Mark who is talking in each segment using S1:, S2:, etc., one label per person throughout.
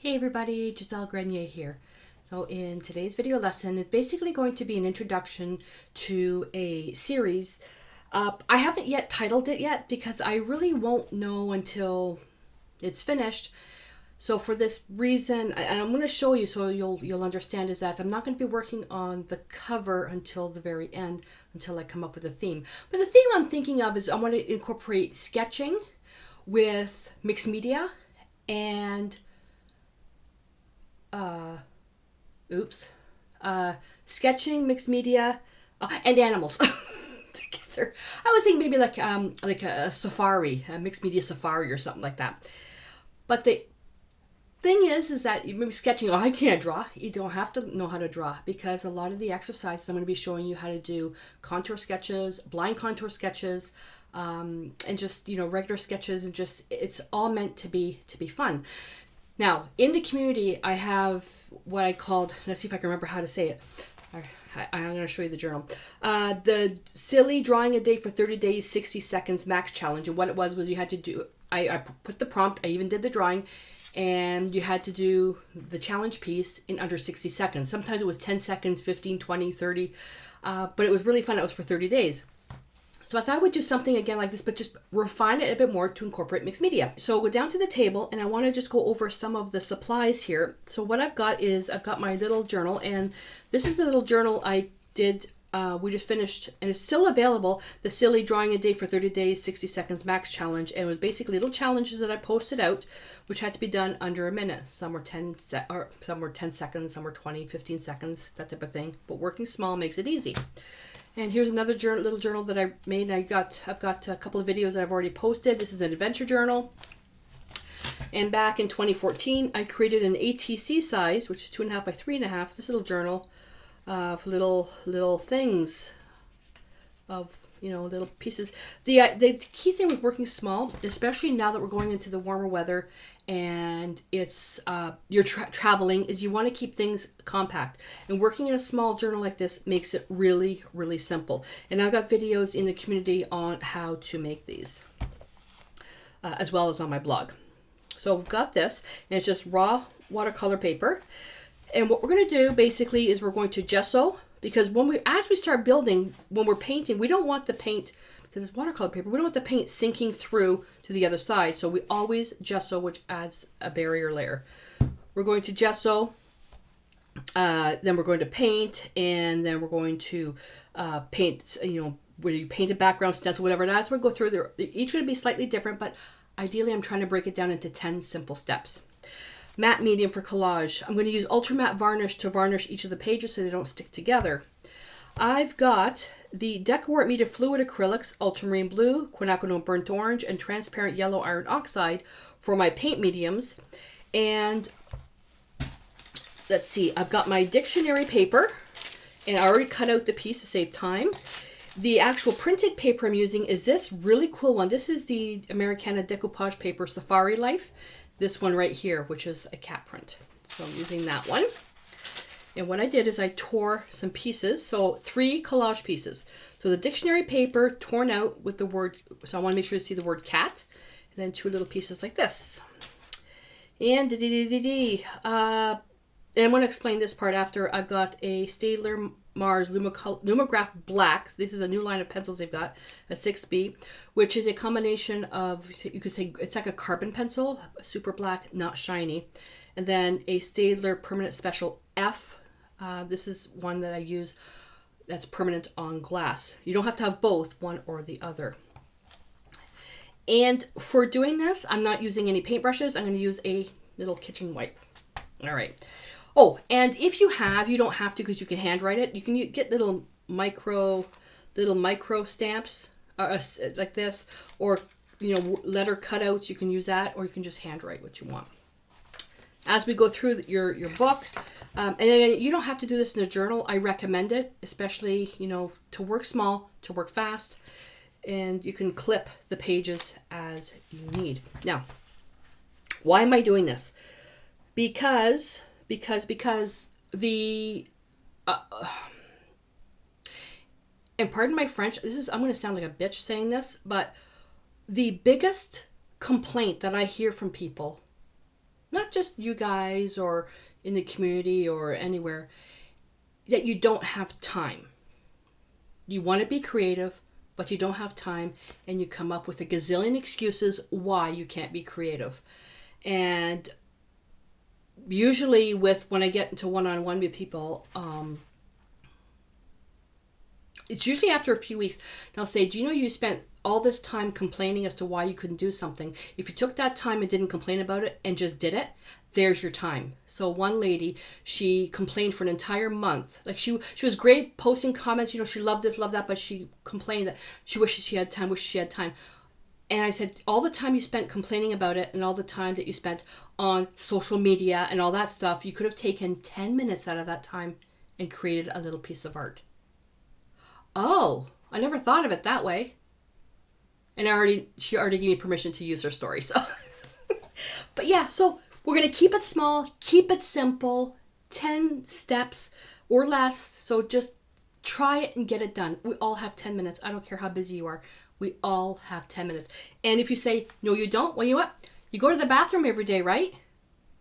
S1: Hey everybody, Gisele Grenier here. So in today's video lesson, it's basically going to be an introduction to a series. I haven't yet titled it yet because I really won't know until it's finished. So for this reason, and I'm going to show you so you'll understand, is that I'm not going to be working on the cover until the very end, until I come up with a theme. But the theme I'm thinking of is I want to incorporate sketching with mixed media and sketching, mixed media, and animals together. I was thinking maybe like a safari, a mixed media safari or something like that. But the thing is that maybe sketching, I can't draw. You don't have to know how to draw, because a lot of the exercises I'm going to be showing you how to do contour sketches, blind contour sketches, and just, regular sketches, and just, it's all meant to be fun. Now, in the community, I have what I called, let's see if I can remember how to say it. I'm going to show you the journal. The Silly Drawing a Day for 30 Days, 60 Seconds Max Challenge. And what it was you had to do, I put the prompt, I even did the drawing, and you had to do the challenge piece in under 60 seconds. Sometimes it was 10 seconds, 15, 20, 30, but it was really fun. It was for 30 days. So I thought I would do something again like this, but just refine it a bit more to incorporate mixed media. So go down to the table, and I want to just go over some of the supplies here. So what I've got is, I've got my little journal, and this is the little journal I did, we just finished, and it's still available, the Silly Drawing a Day for 30 Days, 60 Seconds Max Challenge. And it was basically little challenges that I posted out, which had to be done under a minute. Some were 10 seconds, some were 20, 15 seconds, that type of thing. But working small makes it easy. And here's another little journal that I made. I've got a couple of videos that I've already posted. This is an adventure journal. And back in 2014, I created an ATC size, which is 2.5 by 3.5. This little journal of little things, of little pieces. The key thing with working small, especially now that we're going into the warmer weather and it's you're traveling, is you want to keep things compact. And working in a small journal like this makes it really, really simple. And I've got videos in the community on how to make these, as well as on my blog. So we've got this, and it's just raw watercolor paper. And what we're going to do basically is we're going to gesso, because as we start building, when we're painting, we don't want the paint, because it's watercolor paper, we don't want the paint sinking through to the other side. So we always gesso, which adds a barrier layer. We're going to gesso, then we're going to paint, and then we're going to paint, where you paint a background, stencil, whatever. And as we go through, they're each going to be slightly different, but ideally I'm trying to break it down into 10 simple steps. Matte medium for collage. I'm going to use ultra matte varnish to varnish each of the pages so they don't stick together. I've got the Decor Media Fluid Acrylics, Ultramarine Blue, Quinacridone Burnt Orange, and Transparent Yellow Iron Oxide for my paint mediums. And let's see, I've got my dictionary paper, and I already cut out the piece to save time. The actual printed paper I'm using is this really cool one. This is the Americana Decoupage paper Safari Life. This one right here, which is a cat print. So I'm using that one. And what I did is I tore some pieces, so 3 collage pieces. So the dictionary paper torn out with the word, so I want to make sure you see the word cat, and then 2 little pieces like this. And and I'm going to explain this part after. I've got a Staedtler Mars Lumograph Black. This is a new line of pencils they've got, a 6B, which is a combination of, you could say, it's like a carbon pencil, super black, not shiny. And then a Staedtler Permanent Special F. This is one that I use that's permanent on glass. You don't have to have both, one or the other. And for doing this, I'm not using any paintbrushes. I'm going to use a little kitchen wipe. All right. Oh, and if you don't have to, because you can handwrite it. You can get little micro stamps like this, or letter cutouts. You can use that, or you can just handwrite what you want. As we go through your book, and again, you don't have to do this in a journal. I recommend it, especially to work small, to work fast, and you can clip the pages as you need. Now, why am I doing this? Because the and pardon my French, I'm going to sound like a bitch saying this, but the biggest complaint that I hear from people, not just you guys or in the community or anywhere, that you don't have time. You want to be creative, but you don't have time, and you come up with a gazillion excuses why you can't be creative. And usually when I get into one-on-one with people, it's usually after a few weeks, and I'll say, do you know you spent all this time complaining as to why you couldn't do something? If you took that time and didn't complain about it and just did it, there's your time. So one lady, she complained for an entire month. Like she was great posting comments, you know, she loved this, loved that, but she complained that she wishes she had time, And I said, all the time you spent complaining about it and all the time that you spent on social media and all that stuff, you could have taken 10 minutes out of that time and created a little piece of art. Oh, I never thought of it that way. And she already gave me permission to use her story. So, but yeah, so we're going to keep it small, keep it simple, 10 steps or less. So just try it and get it done. We all have 10 minutes. I don't care how busy you are. We all have 10 minutes. And if you say, no, you don't, well, you know what? You go to the bathroom every day, right?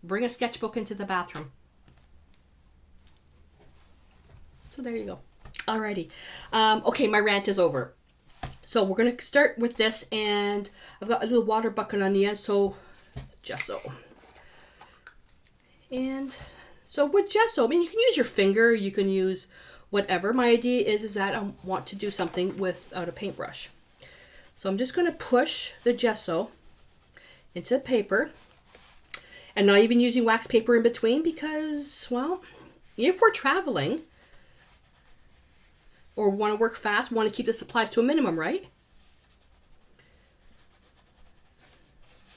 S1: Bring a sketchbook into the bathroom. So there you go. Alrighty. Okay, my rant is over. So we're going to start with this, and I've got a little water bucket on the end, so gesso. And so with gesso, I mean, you can use your finger, you can use whatever. My idea is that I want to do something without a paintbrush. So I'm just going to push the gesso into the paper, and not even using wax paper in between because, well, if we're traveling or want to work fast, want to keep the supplies to a minimum, right?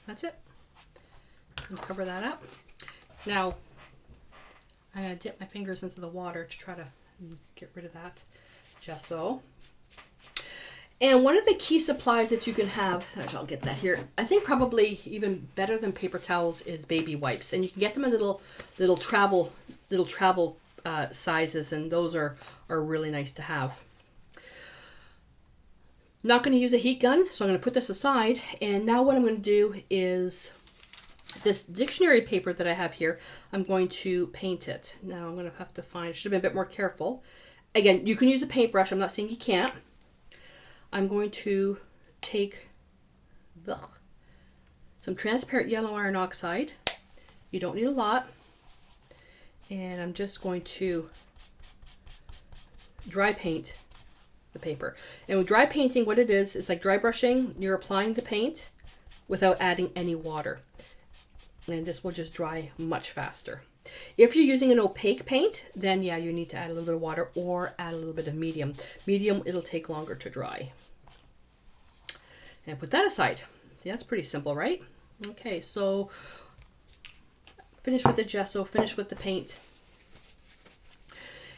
S1: That's it. And cover that up. Now, I'm going to dip my fingers into the water to try to get rid of that gesso. And one of the key supplies that you can have, I'll get that here, I think probably even better than paper towels is baby wipes. And you can get them in little travel sizes, and those are really nice to have. Not going to use a heat gun, so I'm going to put this aside. And now what I'm going to do is this dictionary paper that I have here, I'm going to paint it. Now I'm going to have to find, should have been a bit more careful. Again, you can use a paintbrush. I'm not saying you can't. I'm going to take some transparent yellow iron oxide. You don't need a lot. And I'm just going to dry paint the paper. And with dry painting, what it is like dry brushing. You're applying the paint without adding any water. And this will just dry much faster. If you're using an opaque paint, then yeah, you need to add a little bit of water or add a little bit of medium. Medium, it'll take longer to dry. And put that aside. See, that's pretty simple, right? Okay, so finish with the gesso, finish with the paint.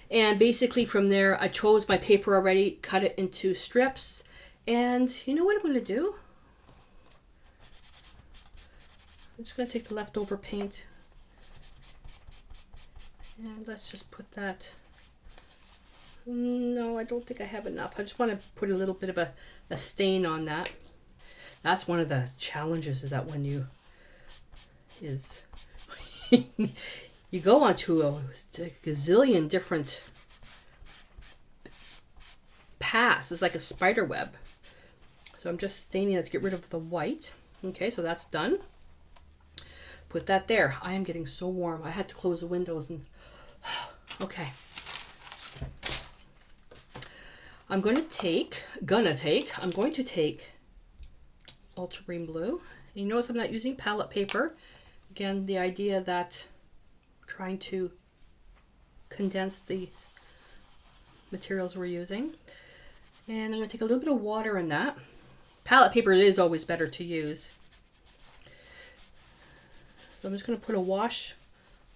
S1: And basically from there, I chose my paper already, cut it into strips. And you know what I'm going to do? I'm just going to take the leftover paint. And let's just put that. No, I don't think I have enough. I just want to put a little bit of a stain on that. That's one of the challenges, is that when you go onto a gazillion different paths. It's like a spider web. So I'm just staining it to get rid of the white. Okay, so that's done. Put that there. I am getting so warm. I had to close the windows and okay. I'm going to take ultramarine blue. You notice I'm not using palette paper. Again, the idea that I'm trying to condense the materials we're using. And I'm going to take a little bit of water in that. Palette paper is always better to use. So I'm just going to put a wash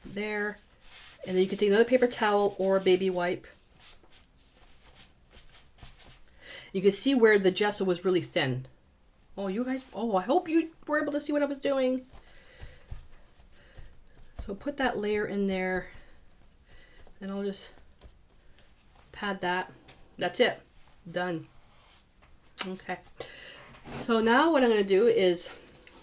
S1: there. And then you can take another paper towel or a baby wipe. You can see where the gesso was really thin. Oh, you guys, I hope you were able to see what I was doing. So put that layer in there. And I'll just pad that. That's it. Done. Okay. So now what I'm going to do is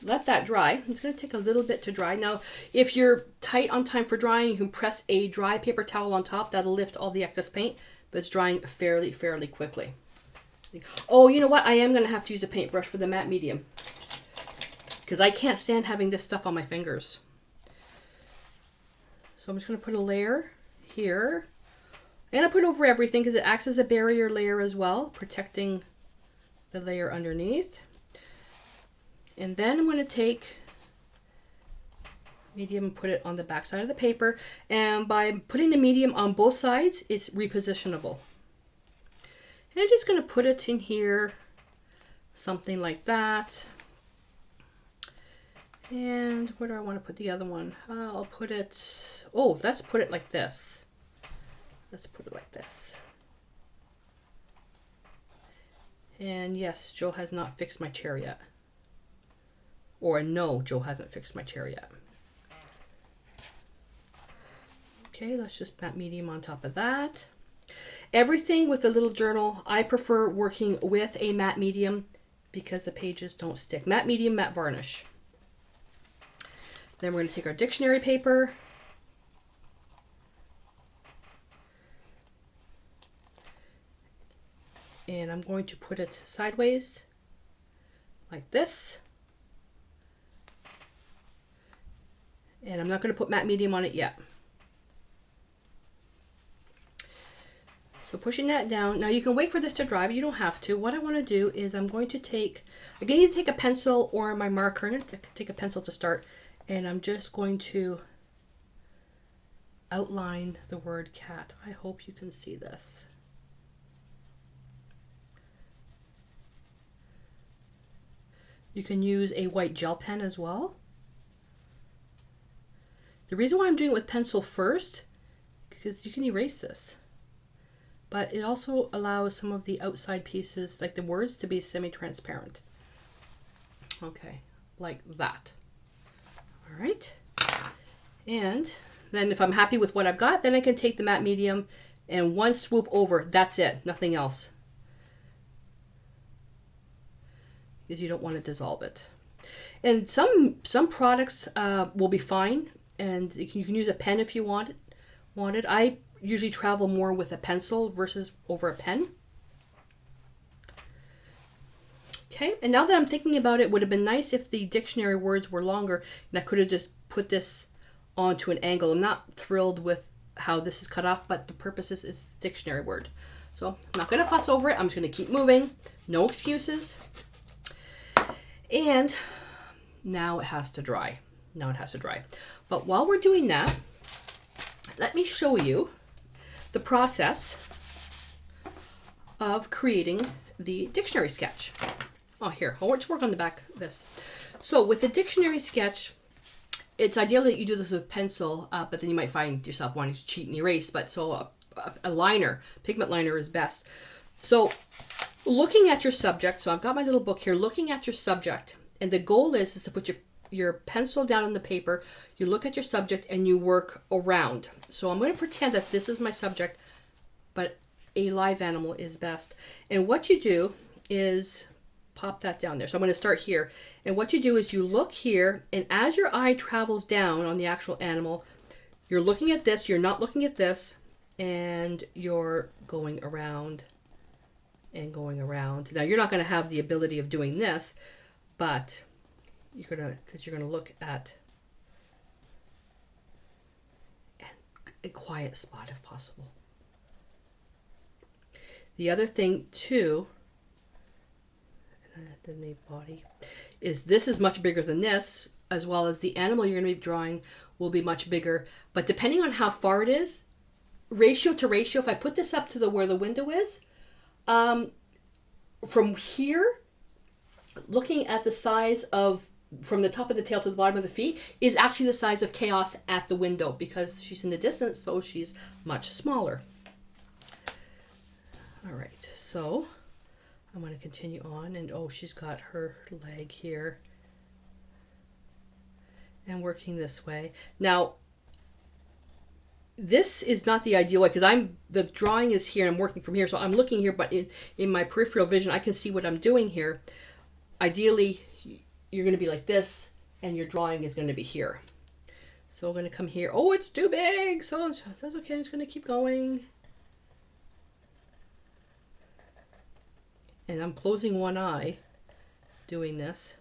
S1: let that dry. It's going to take a little bit to dry. Now, if you're tight on time for drying, you can press a dry paper towel on top. That'll lift all the excess paint, but it's drying fairly quickly. Oh, you know what? I am going to have to use a paintbrush for the matte medium because I can't stand having this stuff on my fingers. So I'm just going to put a layer here. And I put it over everything because it acts as a barrier layer as well, protecting the layer underneath. And then I'm going to take medium and put it on the back side of the paper. And by putting the medium on both sides, it's repositionable. And I'm just going to put it in here, something like that. And where do I want to put the other one? I'll put it, oh, let's put it like this. Let's put it like this. And yes, Joe has not fixed my chair yet. Or no, Joe hasn't fixed my chair yet. Okay, let's just matte medium on top of that. Everything with a little journal, I prefer working with a matte medium because the pages don't stick. Matte medium, matte varnish. Then we're going to take our dictionary paper. And I'm going to put it sideways like this. And I'm not going to put matte medium on it yet. So pushing that down. Now you can wait for this to dry, but you don't have to. What I want to do is I'm going to take, I'm going to either take a pencil or my marker. I'm going to take a pencil to start. And I'm just going to outline the word cat. I hope you can see this. You can use a white gel pen as well. The reason why I'm doing it with pencil first, because you can erase this, but it also allows some of the outside pieces, like the words, to be semi-transparent. Okay, like that. All right. And then if I'm happy with what I've got, then I can take the matte medium and one swoop over. That's it, nothing else. Because you don't want to dissolve it. And some products will be fine. And you can use a pen if you want it. I usually travel more with a pencil versus over a pen. Okay, and now that I'm thinking about it, it would have been nice if the dictionary words were longer and I could have just put this onto an angle. I'm not thrilled with how this is cut off, but the purpose is it's dictionary word. So I'm not going to fuss over it. I'm just going to keep moving. No excuses. And now it has to dry. Now it has to dry. But while we're doing that, let me show you the process of creating the dictionary sketch. Oh, here, I want to work on the back of this. So with the dictionary sketch, it's ideal that you do this with pencil, but then you might find yourself wanting to cheat and erase. But so a liner, pigment liner is best. So looking at your subject, so I've got my little book here, looking at your subject, and the goal is to put your pencil down on the paper, you look at your subject and you work around. So I'm going to pretend that this is my subject, but a live animal is best. And what you do is pop that down there. So I'm going to start here. And what you do is you look here, and as your eye travels down on the actual animal, you're looking at this, you're not looking at this, and you're going around and going around. Now you're not going to have the ability of doing this, but you're gonna look at a quiet spot if possible. The other thing too, the nape body, is this is much bigger than this, as well as the animal you're gonna be drawing will be much bigger. But depending on how far it is, ratio to ratio, if I put this up to where the window is, from here, looking at the size of from the top of the tail to the bottom of the feet is actually the size of Chaos at the window, because she's in the distance, so she's much smaller. All right, so I'm going to continue on, and oh, she's got her leg here and working this way. Now, this is not the ideal way, because the drawing is here and I'm working from here, so I'm looking here, but in my peripheral vision I can see what I'm doing here. Ideally, you're going to be like this, and your drawing is going to be here. So we're going to come here. Oh, it's too big. So that's okay. I'm just going to keep going. And I'm closing one eye doing this.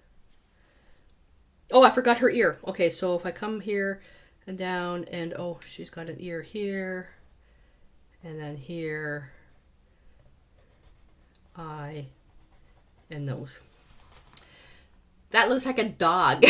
S1: Oh, I forgot her ear. Okay, so if I come here and down, and oh, she's got an ear here, and then here, eye, and nose. That looks like a dog,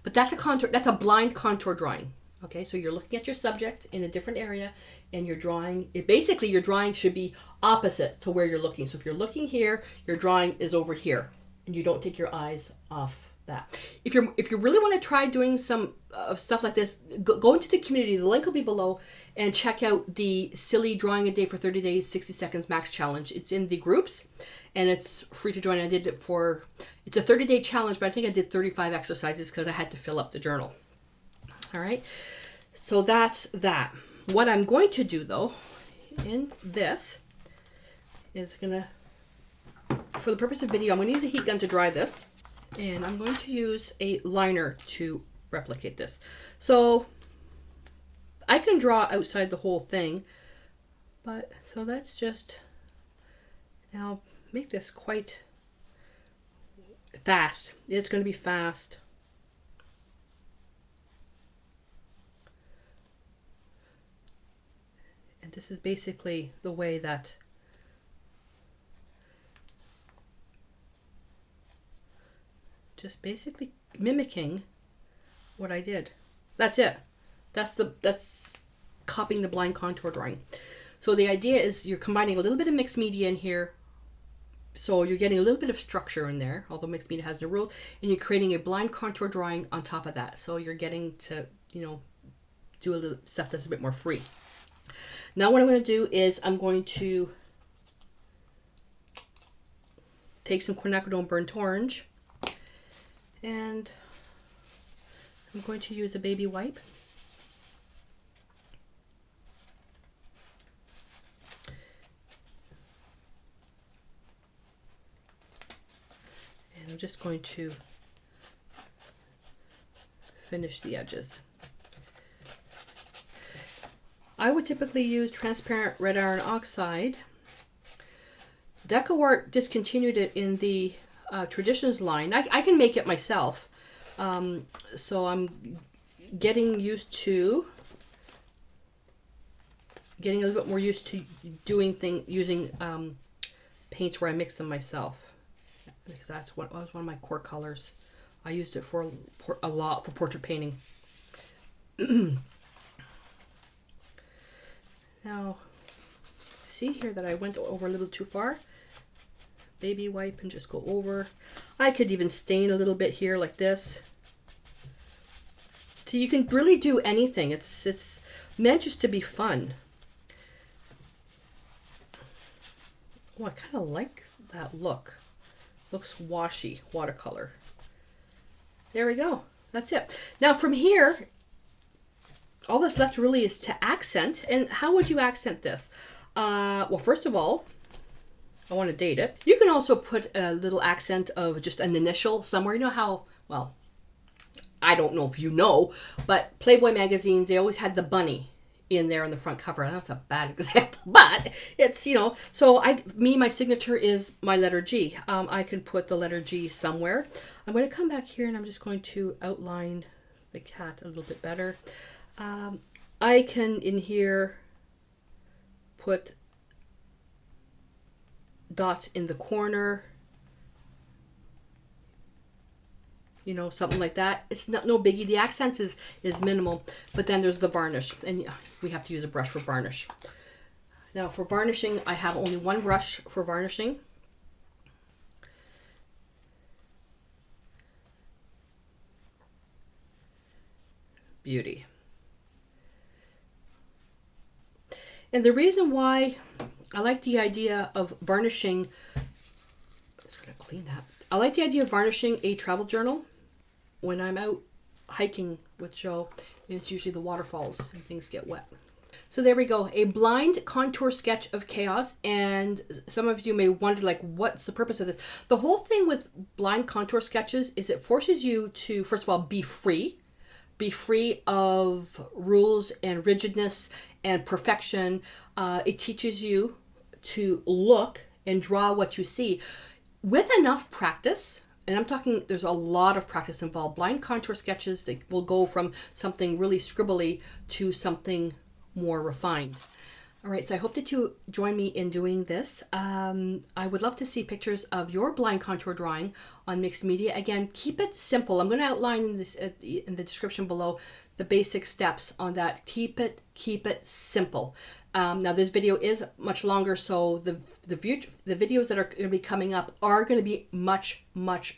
S1: but that's a contour. That's a blind contour drawing. Okay, so you're looking at your subject in a different area, and you're drawing. Basically, your drawing should be opposite to where you're looking. So if you're looking here, your drawing is over here, and you don't take your eyes off that. If you really want to try doing some stuff like this, go into the community. The link will be below, and check out the Silly Drawing a Day for 30 Days, 60 Seconds Max Challenge. It's in the groups, and it's free to join. I did it for, it's a 30-day challenge, but I think I did 35 exercises because I had to fill up the journal. All right, so that's that. What I'm going to do though in this is gonna, for the purpose of video, I'm going to use a heat gun to dry this, and I'm going to use a liner to replicate this. So I can draw outside the whole thing, but so let's just now make this quite fast. It's going to be fast. And this is basically the way that just basically mimicking what I did. That's it. That's copying the blind contour drawing. So the idea is you're combining a little bit of mixed media in here. So you're getting a little bit of structure in there, although mixed media has no rules, and you're creating a blind contour drawing on top of that. So you're getting to, you know, do a little stuff that's a bit more free. Now what I'm going to do is I'm going to take some quinacridone burnt orange, and I'm going to use a baby wipe. And I'm just going to finish the edges. I would typically use transparent red iron oxide. DecoArt discontinued it in the Traditions line. I can make it myself. So I'm getting used to, getting a little bit more used to doing using paints where I mix them myself, because that was one of my core colors. I used it for a lot for portrait painting. Now, see here that I went over a little too far. Baby wipe and just go over. I could even stain a little bit here like this. So you can really do anything. It's meant just to be fun. Oh, I kind of like that look. Looks washy, watercolor. There we go. That's it. Now from here, all that's left really is to accent. And how would you accent this? Well, first of all, I want to date it. You can also put a little accent of just an initial somewhere. You know how, well, I don't know if you know, but Playboy magazines, they always had the bunny in there on the front cover. That's a bad example, but it's, you know, so my signature is my letter G. I can put the letter G somewhere. I'm going to come back here and I'm just going to outline the cat a little bit better. I can in here put dots in the corner, you know, something like that. It's no biggie. The accent is minimal, but then there's the varnish, and we have to use a brush for varnish. Now for varnishing, I have only one brush for varnishing. Beauty. And the reason why I like the idea of varnishing, I'm just going to clean that. I like the idea of varnishing a travel journal. When I'm out hiking with Joe, it's usually the waterfalls and things get wet. So there we go, a blind contour sketch of chaos. And some of you may wonder, like, what's the purpose of this? The whole thing with blind contour sketches is it forces you to, first of all, be free of rules and rigidness and perfection. It teaches you to look and draw what you see. With enough practice, and I'm talking, there's a lot of practice involved. Blind contour sketches, they will go from something really scribbly to something more refined. All right, so I hope that you join me in doing this. I would love to see pictures of your blind contour drawing on mixed media. Again, keep it simple. I'm going to outline in this in the description below the basic steps on that. Keep it simple. Now this video is much longer, so the videos that are going to be coming up are going to be much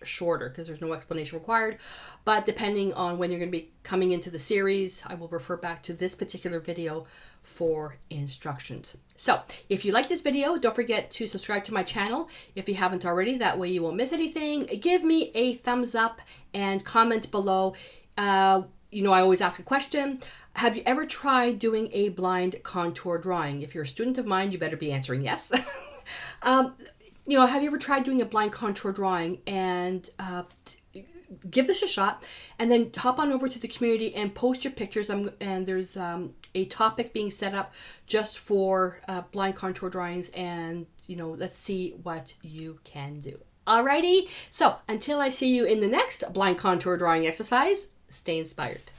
S1: shorter because there's no explanation required. But depending on when you're going to be coming into the series, I will refer back to this particular video for instructions. So if you like this video, don't forget to subscribe to my channel if you haven't already. That way you won't miss anything. Give me a thumbs up and comment below. You know, I always ask a question. Have you ever tried doing a blind contour drawing? If you're a student of mine, you better be answering yes. You know, have you ever tried doing a blind contour drawing? And give this a shot, and then hop on over to the community and post your pictures. And there's a topic being set up just for blind contour drawings, and you know, let's see what you can do. Alrighty, so until I see you in the next blind contour drawing exercise, stay inspired.